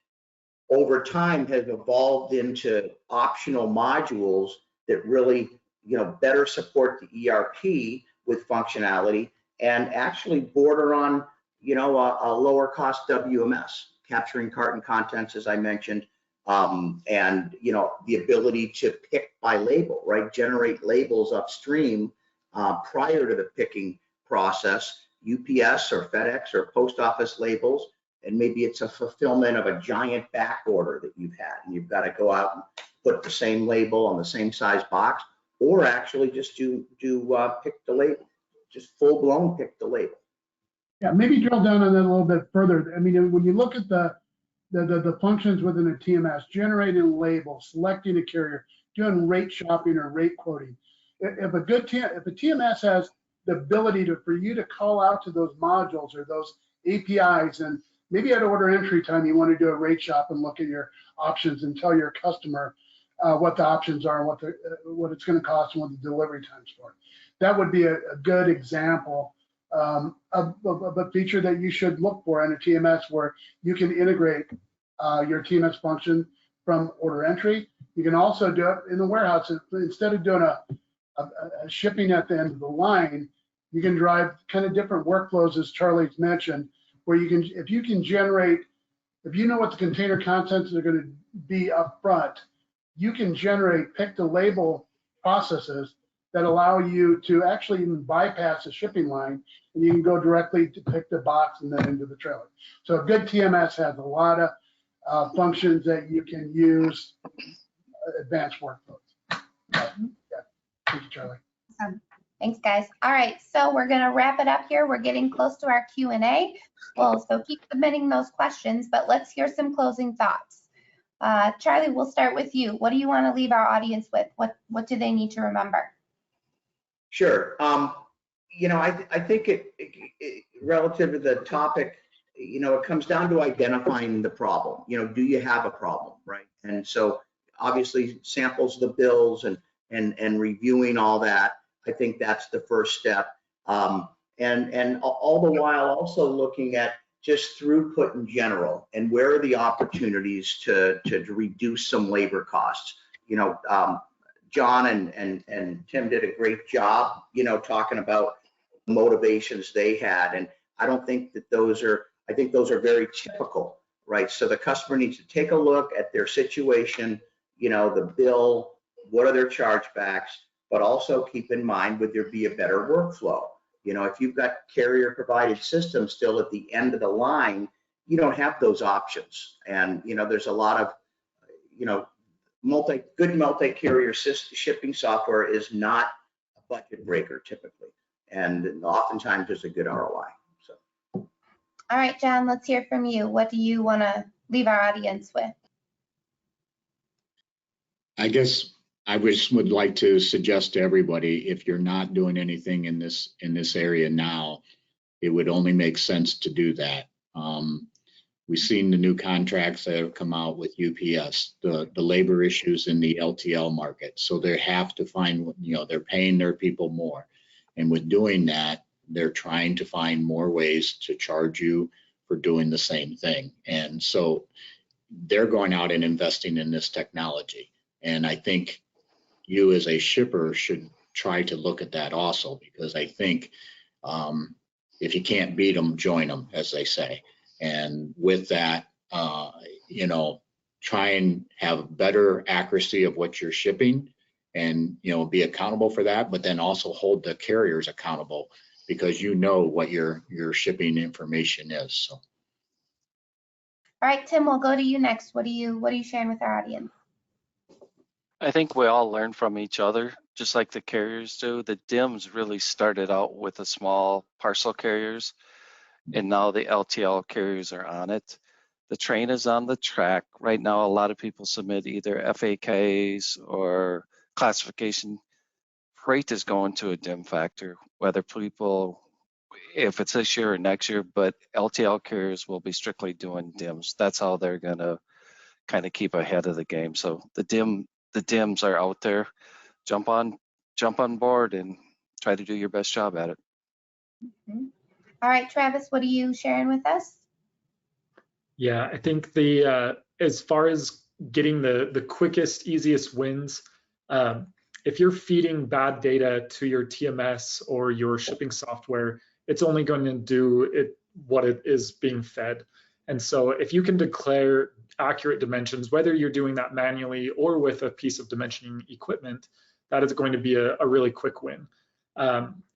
[SPEAKER 2] over time, have evolved into optional modules that really, you know, better support the ERP with functionality and actually border on, you know, a lower cost WMS, capturing carton contents, as I mentioned, and, you know, the ability to pick by label, right? Generate labels upstream prior to the picking process, UPS or FedEx or post office labels, and maybe it's a fulfillment of a giant back order that you've had, and you've got to go out and put the same label on the same size box, or actually just do pick the label, just full blown pick the label.
[SPEAKER 3] Yeah, maybe drill down on that a little bit further. I mean, when you look at the functions within a TMS, generating labels, selecting a carrier, doing rate shopping or rate quoting. If a TMS has the ability for you to call out to those modules or those APIs, and maybe at order entry time, you want to do a rate shop and look at your options and tell your customer what the options are, and what it's going to cost, and what the delivery times for. That would be a good example of a feature that you should look for in a TMS, where you can integrate your TMS function from order entry. You can also do it in the warehouse. Instead of doing a shipping at the end of the line, you can drive kind of different workflows, as Charlie's mentioned, where you can, if you know what the container contents are going to be up front, you can generate pick to label processes that allow you to actually even bypass the shipping line, and you can go directly to pick the box and then into the trailer. So a good TMS has a lot of functions that you can use, advanced workflows. Yeah. Thank you, Charlie.
[SPEAKER 1] Awesome. Thanks, guys. All right, so we're going to wrap it up here. We're getting close to our Q&A. Well, so keep submitting those questions, but let's hear some closing thoughts. Charlie, we'll start with you. What do you want to leave our audience with? What do they need to remember?
[SPEAKER 2] Sure. I think it relative to the topic, it comes down to identifying the problem. Do you have a problem, right? And so obviously samples of the bills and reviewing all that, I think that's the first step. And all the while also looking at just throughput in general, and where are the opportunities to reduce some labor costs. John and Tim did a great job, talking about motivations they had. And I don't think that I think those are very typical, right? So the customer needs to take a look at their situation, the bill, what are their chargebacks, but also keep in mind, would there be a better workflow? If you've got carrier provided systems still at the end of the line, you don't have those options. And, there's a lot of, good multi-carrier shipping software is not a budget breaker typically. And oftentimes there's a good ROI. So.
[SPEAKER 1] All right, John, let's hear from you. What do you want to leave our audience with?
[SPEAKER 5] I guess I just would like to suggest to everybody, if you're not doing anything in this area now, it would only make sense to do that. We've seen the new contracts that have come out with UPS, the labor issues in the LTL market. So they have to find, they're paying their people more. And with doing that, they're trying to find more ways to charge you for doing the same thing. And so they're going out and investing in this technology. And I think you as a shipper should try to look at that also, because I think if you can't beat them, join them, as they say. And with that, try and have better accuracy of what you're shipping, and be accountable for that, but then also hold the carriers accountable, because what your shipping information is. So.
[SPEAKER 1] All right, Tim, we'll go to you next. What are you sharing with our audience?
[SPEAKER 4] I think we all learn from each other, just like the carriers do. The DIMs really started out with the small parcel carriers, and now the LTL carriers are on it. The train is on the track. Right now, a lot of people submit either FAKs or classification. Freight is going to a DIM factor, whether if it's this year or next year, but LTL carriers will be strictly doing DIMs. That's how they're going to kind of keep ahead of the game. So the DIMs are out there. Jump on board and try to do your best job at it.
[SPEAKER 1] Mm-hmm. All right, Travis, what are you sharing with us?
[SPEAKER 6] Yeah, I think as far as getting the quickest, easiest wins, if you're feeding bad data to your TMS or your shipping software, it's only going to do what it is being fed. And so if you can declare accurate dimensions, whether you're doing that manually or with a piece of dimensioning equipment, that is going to be a really quick win.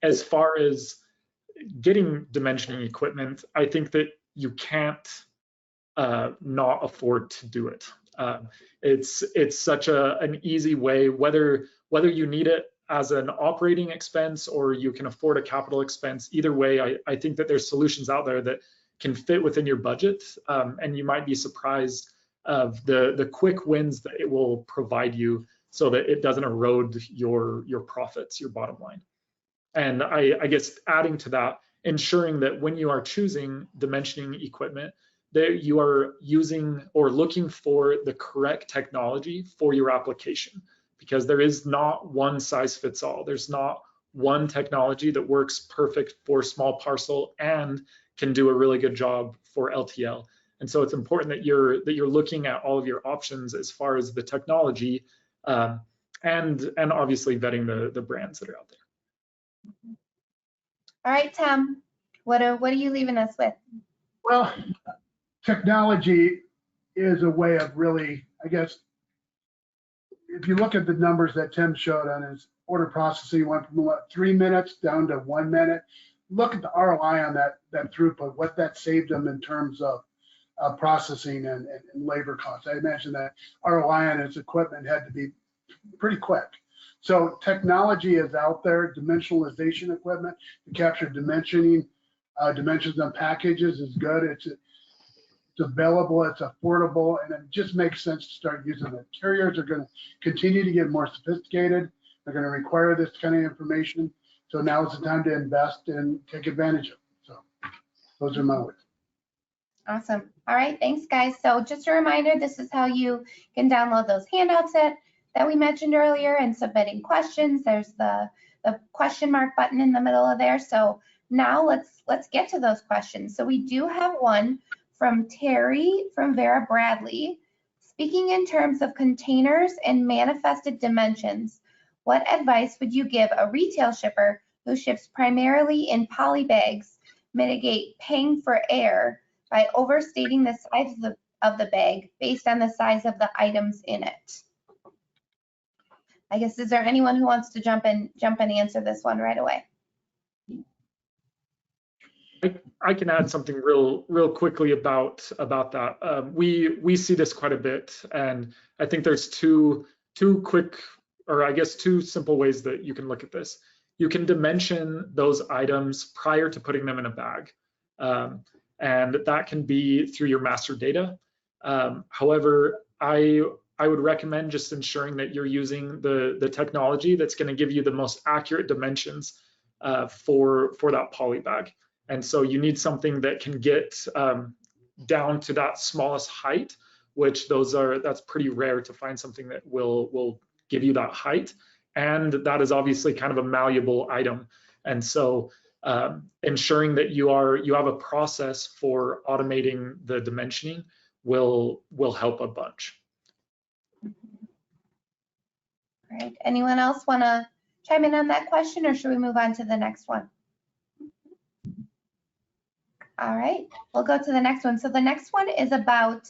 [SPEAKER 6] As far as getting dimensioning equipment, I think that you can't not afford to do it. It's such an easy way, whether you need it as an operating expense or you can afford a capital expense. Either way, I think that there's solutions out there that can fit within your budget, and you might be surprised of the quick wins that it will provide you, so that it doesn't erode your profits, your bottom line. And I guess adding to that, ensuring that when you are choosing dimensioning equipment, that you are using or looking for the correct technology for your application, because there is not one size fits all. There's not one technology that works perfect for small parcel and can do a really good job for LTL. And so it's important that you're looking at all of your options as far as the technology, and obviously vetting the brands that are out there.
[SPEAKER 1] All right, Tom, what are you leaving us with?
[SPEAKER 3] Well, technology is a way of really, I guess, if you look at the numbers that Tim showed on his order processing, went from what, 3 minutes down to 1 minute. Look at the ROI on that throughput, what that saved them in terms of processing and labor costs. I imagine that ROI on his equipment had to be pretty quick. So technology is out there. Dimensionalization equipment to capture dimensions on packages is good. It's available, it's affordable, and it just makes sense to start using it. Carriers are going to continue to get more sophisticated. They're going to require this kind of information. So now is the time to invest and take advantage of it. So those are my words.
[SPEAKER 1] Awesome. All right, thanks guys. So just a reminder, this is how you can download those handouts that we mentioned earlier and submitting questions. There's the question mark button in the middle of there. So now let's get to those questions. So we do have one from Terry from Vera Bradley. Speaking in terms of containers and manifested dimensions, what advice would you give a retail shipper who ships primarily in poly bags mitigate paying for air by overstating the size of the bag based on the size of the items in it? I guess, is there anyone who wants to jump in and answer this one right away?
[SPEAKER 6] I can add something real quickly about that. We see this quite a bit, and I think there's two quick, or I guess two simple ways that you can look at this. You can dimension those items prior to putting them in a bag, and that can be through your master data. However, I would recommend just ensuring that you're using the technology that's going to give you the most accurate dimensions for that poly bag. And so you need something that can get down to that smallest height, which that's pretty rare to find something that will give you that height. And that is obviously kind of a malleable item. And so ensuring that you have a process for automating the dimensioning will help a bunch.
[SPEAKER 1] All right, anyone else want to chime in on that question, or should we move on to the next one? All right, we'll go to the next one. So the next one is about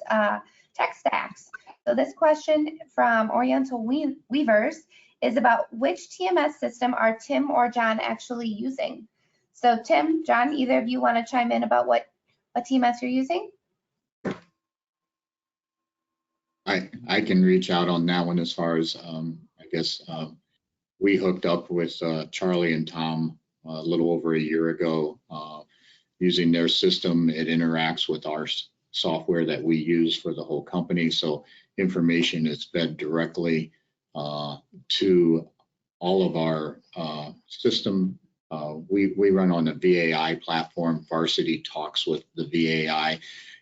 [SPEAKER 1] tech stacks. So this question from Oriental Weavers is about which TMS system are Tim or John actually using? So Tim, John, either of you want to chime in about what TMS you're using?
[SPEAKER 5] I can reach out on that one as far as, I guess, we hooked up with Charlie and Tom a little over a year ago. Using their system, it interacts with our software that we use for the whole company. So information is fed directly to all of our system. We run on the VAI platform. Varsity talks with the VAI.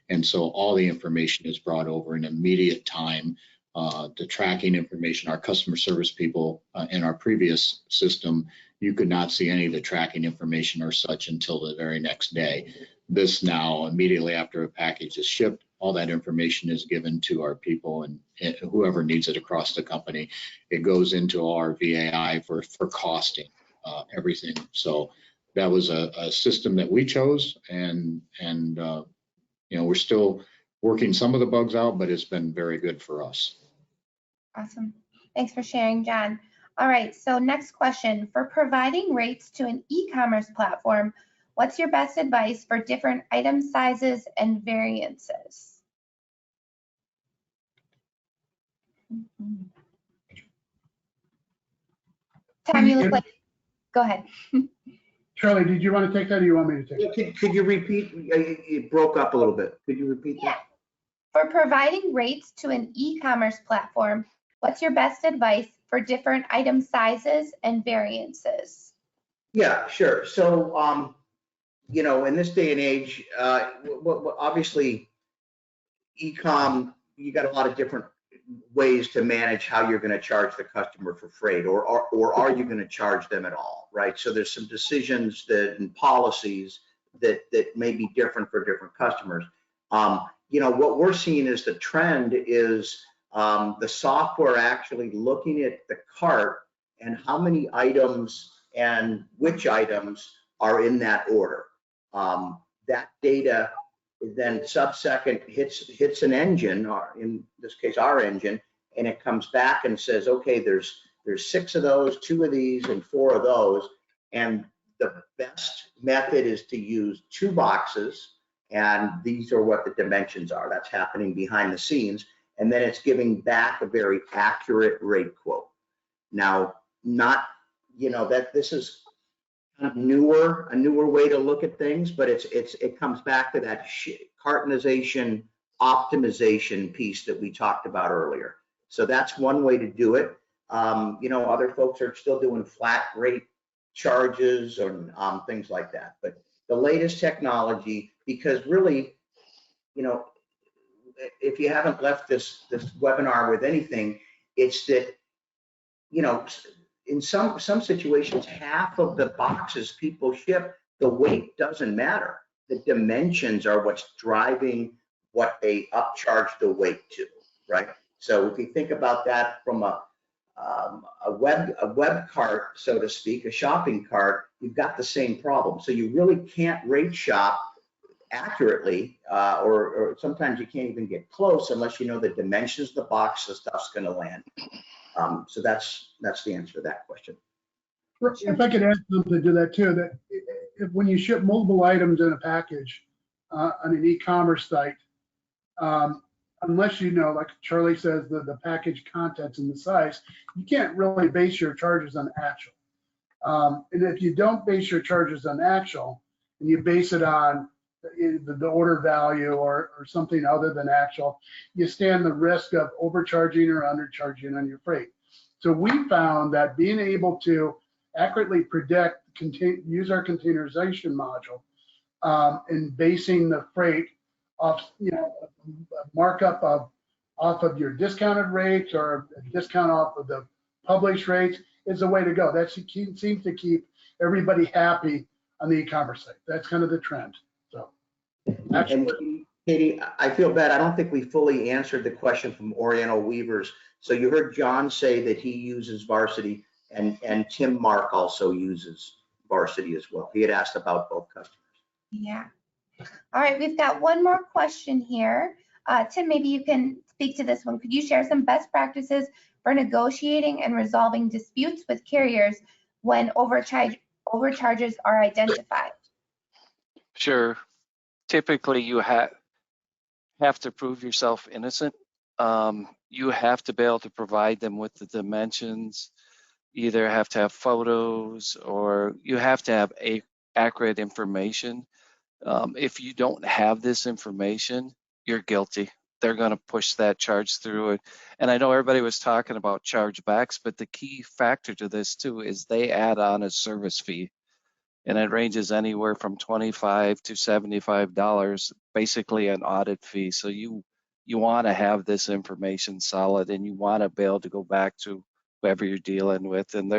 [SPEAKER 5] And so all the information is brought over in immediate time. The tracking information, our customer service people in our previous system, you could not see any of the tracking information or such until the very next day. This now, immediately after a package is shipped, all that information is given to our people and whoever needs it across the company. It goes into our VAI for costing everything. So that was a system that we chose, and you know, we're still working some of the bugs out, but it's been very good for us.
[SPEAKER 1] Awesome. Thanks for sharing, John. All right, so next question. For providing rates to an e-commerce platform, what's your best advice for different item sizes and variances? Tom, you look like, go ahead.
[SPEAKER 3] Charlie, did you want to take that, or you want me to take it?
[SPEAKER 2] Could you repeat? It broke up a little bit. Could you repeat that?
[SPEAKER 1] For providing rates to an e-commerce platform, what's your best advice for different item sizes and variances?
[SPEAKER 2] Yeah, sure. So, you know, in this day and age, obviously e-com, you got a lot of different ways to manage how you're going to charge the customer for freight, or are you going to charge them at all, right? So there's some decisions and policies that may be different for different customers. What we're seeing is the trend is the software actually looking at the cart and how many items and which items are in that order. That data then sub-second hits an engine, or in this case our engine, and it comes back and says, okay, there's 6 of those, 2 of these, and 4 of those, and the best method is to use 2 boxes, and these are what the dimensions are. That's happening behind the scenes, and then it's giving back a very accurate rate quote. Now, that this is a newer way to look at things, but it comes back to that cartonization optimization piece that we talked about earlier. So that's one way to do it. Other folks are still doing flat rate charges and things like that. But the latest technology, because really, if you haven't left this webinar with anything, it's that, in some situations, half of the boxes people ship, the weight doesn't matter. The dimensions are what's driving what they upcharge the weight to, right? So if you think about that from a web cart, so to speak, a shopping cart, you've got the same problem. So you really can't rate shop accurately, or sometimes you can't even get close unless you know the dimensions of the box the stuff's going to land. So that's the answer to that question.
[SPEAKER 3] If I could add something to that too, that when you ship multiple items in a package on an e-commerce site, unless you know, like Charlie says, the package contents and the size, you can't really base your charges on actual. And if you don't base your charges on actual, and you base it on the order value or something other than actual, you stand the risk of overcharging or undercharging on your freight. So we found that being able to accurately predict, use our containerization module, and basing the freight off, markup off of your discounted rates or a discount off of the published rates is the way to go. That seems to keep everybody happy on the e-commerce site. That's kind of the trend. So,
[SPEAKER 2] and Katie, I feel bad. I don't think we fully answered the question from Oriental Weavers. So you heard John say that he uses Varsity, and Tim Mark also uses Varsity as well. He had asked about both customers.
[SPEAKER 1] Yeah. All right, we've got one more question here. Tim, maybe you can speak to this one. Could you share some best practices for negotiating and resolving disputes with carriers when overcharges are identified?
[SPEAKER 4] Sure. Typically, you have to prove yourself innocent. You have to be able to provide them with the dimensions. Either have to have photos, or you have to have accurate information. If you don't have this information, you're guilty. They're going to push that charge through it. And I know everybody was talking about chargebacks, but the key factor to this too is they add on a service fee, and it ranges anywhere from $25 to $75, basically an audit fee. So you want to have this information solid, and you want to be able to go back to whoever you're dealing with. And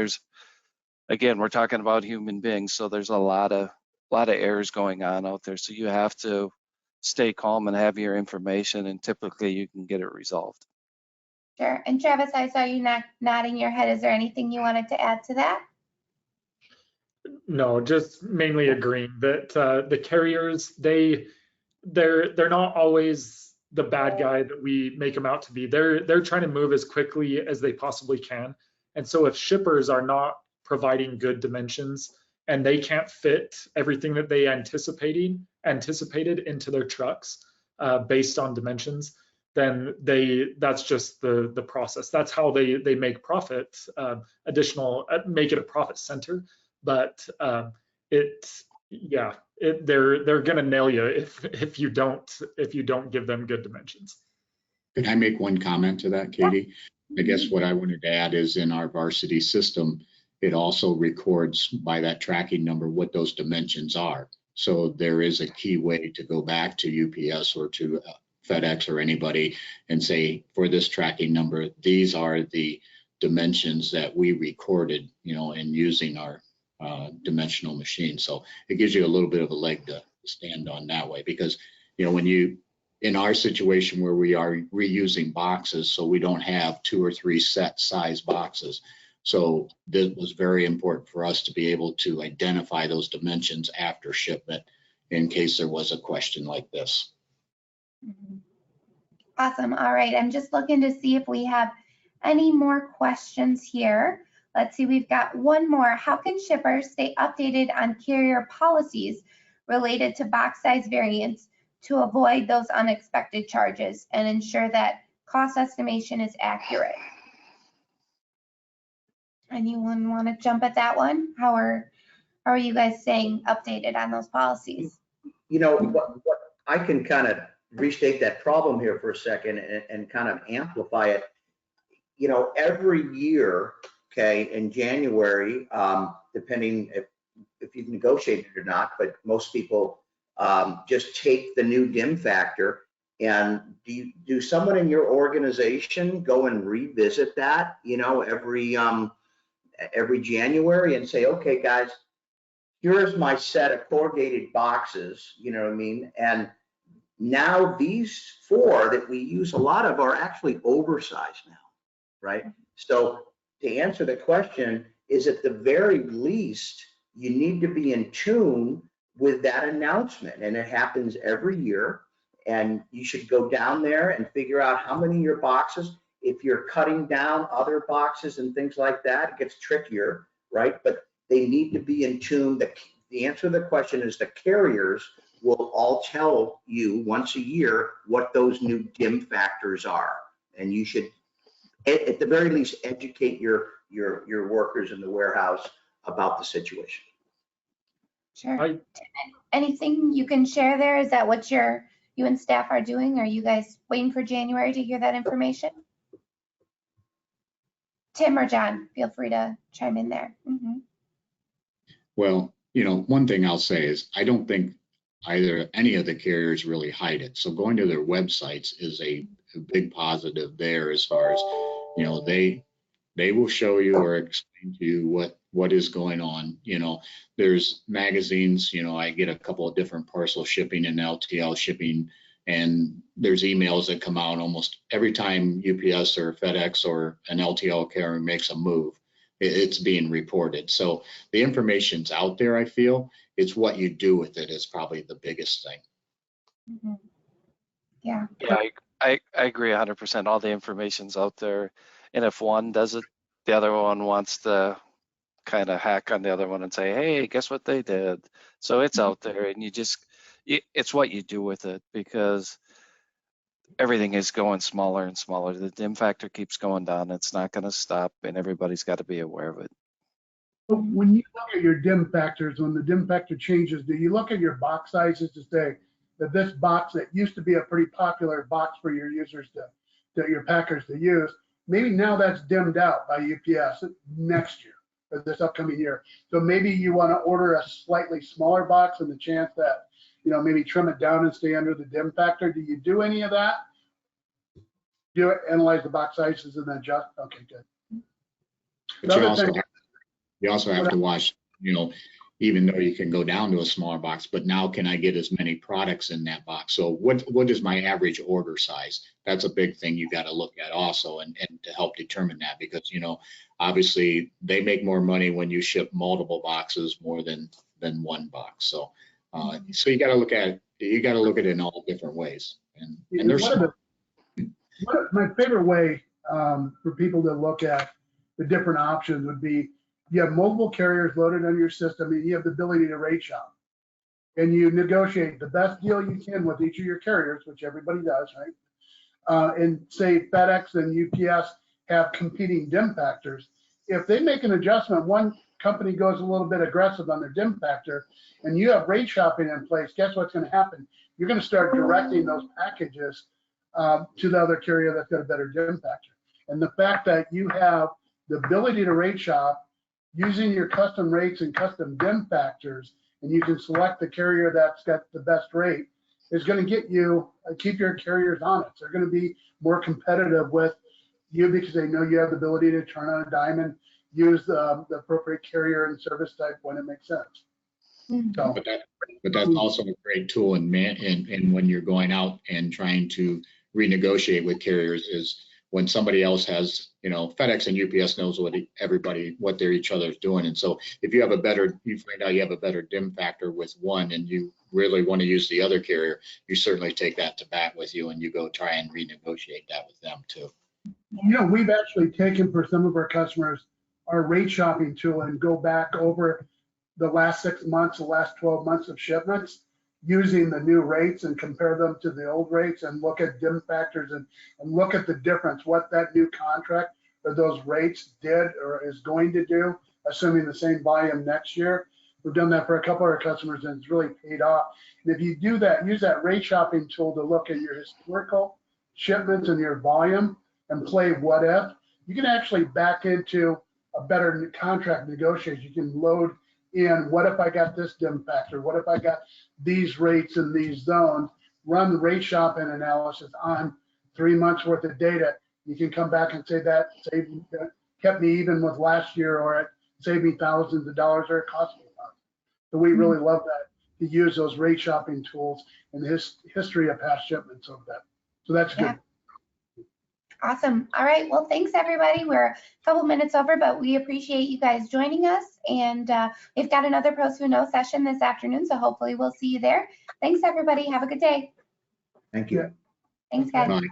[SPEAKER 4] again, we're talking about human beings, so there's a lot of errors going on out there. So you have to stay calm and have your information, and typically you can get it resolved.
[SPEAKER 1] Sure. And Travis, I saw you nodding your head. Is there anything you wanted to add to that?
[SPEAKER 6] No, just mainly agreeing that the carriers, they're not always the bad guy that we make them out to be. They're trying to move as quickly as they possibly can. And so if shippers are not providing good dimensions and they can't fit everything that they anticipated into their trucks based on dimensions, then that's just the process. That's how they make profit, make it a profit center. But they're gonna nail you if you don't give them good dimensions.
[SPEAKER 5] Can I make one comment to that, Katie? I guess what I wanted to add is in our Varsity system, it also records by that tracking number what those dimensions are. So there is a key way to go back to UPS or to FedEx or anybody and say, for this tracking number, these are the dimensions that we recorded, in using our dimensional machine. So it gives you a little bit of a leg to stand on that way, because, when you, in our situation where we are reusing boxes, so we don't have 2 or 3 set size boxes. So this was very important for us to be able to identify those dimensions after shipment in case there was a question like this.
[SPEAKER 1] Awesome. All right. I'm just looking to see if we have any more questions here. Let's see. We've got one more. How can shippers stay updated on carrier policies related to box size variance to avoid those unexpected charges and ensure that cost estimation is accurate? Anyone want to jump at that one? How are you guys staying updated on those policies?
[SPEAKER 2] What I can kind of restate that problem here for a second and kind of amplify it. Every year, okay, in January, depending if you've negotiated or not, but most people just take the new dim factor. And do someone in your organization go and revisit that, every January and say, okay, guys, here's my set of corrugated boxes, you know what I mean? And now these 4 that we use a lot of are actually oversized now, right? So to answer the question is, at the very least, you need to be in tune with that announcement. And it happens every year. And you should go down there and figure out how many of your boxes, if you're cutting down other boxes and things like that, it gets trickier, right? But they need to be in tune. The answer to the question is the carriers will all tell you once a year what those new dim factors are. And you should, at the very least, educate your workers in the warehouse about the situation.
[SPEAKER 1] Sure. Anything you can share there? Is that what you and staff are doing? Are you guys waiting for January to hear that information? Tim or John, feel free to chime in there.
[SPEAKER 5] Well, one thing I'll say is I don't think any of the carriers really hide it. So going to their websites is a big positive there, as far as, they will show you or explain to you what is going on. There's magazines, I get a couple of different parcel shipping and LTL shipping, and there's emails that come out almost every time UPS or FedEx or an LTL carrier makes a move. It's being reported. So the information's out there, I feel. It's what you do with it is probably the biggest thing.
[SPEAKER 1] Yeah.
[SPEAKER 4] Yeah, I agree 100%. All the information's out there. And if one does it, the other one wants to kind of hack on the other one and say, hey, guess what they did? So it's out there, and it's what you do with it, because everything is going smaller and smaller. The dim factor keeps going down. It's not going to stop, and everybody's got to be aware of it.
[SPEAKER 3] When you look at your dim factors, when the dim factor changes, do you look at your box sizes to say that this box that used to be a pretty popular box for your users your packers to use, maybe now that's dimmed out by UPS next year or this upcoming year. So maybe you want to order a slightly smaller box and the chance that, maybe trim it down and stay under the dim factor. Do you do any of that? Do you analyze the box sizes and then adjust? Okay, good.
[SPEAKER 5] But you also have to watch, even though you can go down to a smaller box, but now can I get as many products in that box? So what is my average order size? That's a big thing you got to look at also, and to help determine that, because, obviously they make more money when you ship multiple boxes more than one box. So so you got to look at it in all different ways. And there's
[SPEAKER 3] my favorite way for people to look at the different options would be, you have multiple carriers loaded on your system, and you have the ability to rate shop, and you negotiate the best deal you can with each of your carriers, which everybody does, right? And say FedEx and UPS have competing dim factors. If they make an adjustment, one company goes a little bit aggressive on their dim factor, and you have rate shopping in place, guess what's going to happen? You're going to start directing those packages to the other carrier that's got a better dim factor. And the fact that you have the ability to rate shop using your custom rates and custom dim factors, and you can select the carrier that's got the best rate, is going to get you, keep your carriers honest. They're going to be more competitive with you because they know you have the ability to turn on a dime and use the appropriate carrier and service type when it makes sense. So,
[SPEAKER 5] but that's also a great tool in when you're going out and trying to renegotiate with carriers is when somebody else has, you know, FedEx and UPS knows what they're each other's doing. And so if you find out you have a better dim factor with one and you really want to use the other carrier, you certainly take that to bat with you and you go try and renegotiate that with them too.
[SPEAKER 3] you know, we've actually taken for some of our customers our rate shopping tool and go back over the last 6 months, the last 12 months of shipments using the new rates and compare them to the old rates and look at dim factors and look at the difference, what that new contract or those rates did or is going to do, assuming the same volume next year. We've done that for a couple of our customers and it's really paid off. And if you do that, use that rate shopping tool to look at your historical shipments and your volume and play what if, you can actually back into a better contract negotiation. You can load in, what if I got this dim factor? What if I got these rates in these zones? Run the rate shopping analysis on 3 months worth of data. You can come back and say that kept me even with last year, or it saved me thousands of dollars, or it cost me nothing. So we really love that, to use those rate shopping tools and the history of past shipments of that. So that's good.
[SPEAKER 1] Yeah. Awesome. All right. Well, thanks everybody. We're a couple minutes over, but we appreciate you guys joining us. And we've got another Pros Who Know session this afternoon, so hopefully we'll see you there. Thanks everybody. Have a good day.
[SPEAKER 2] Thank you.
[SPEAKER 1] Thanks guys.
[SPEAKER 5] Bye.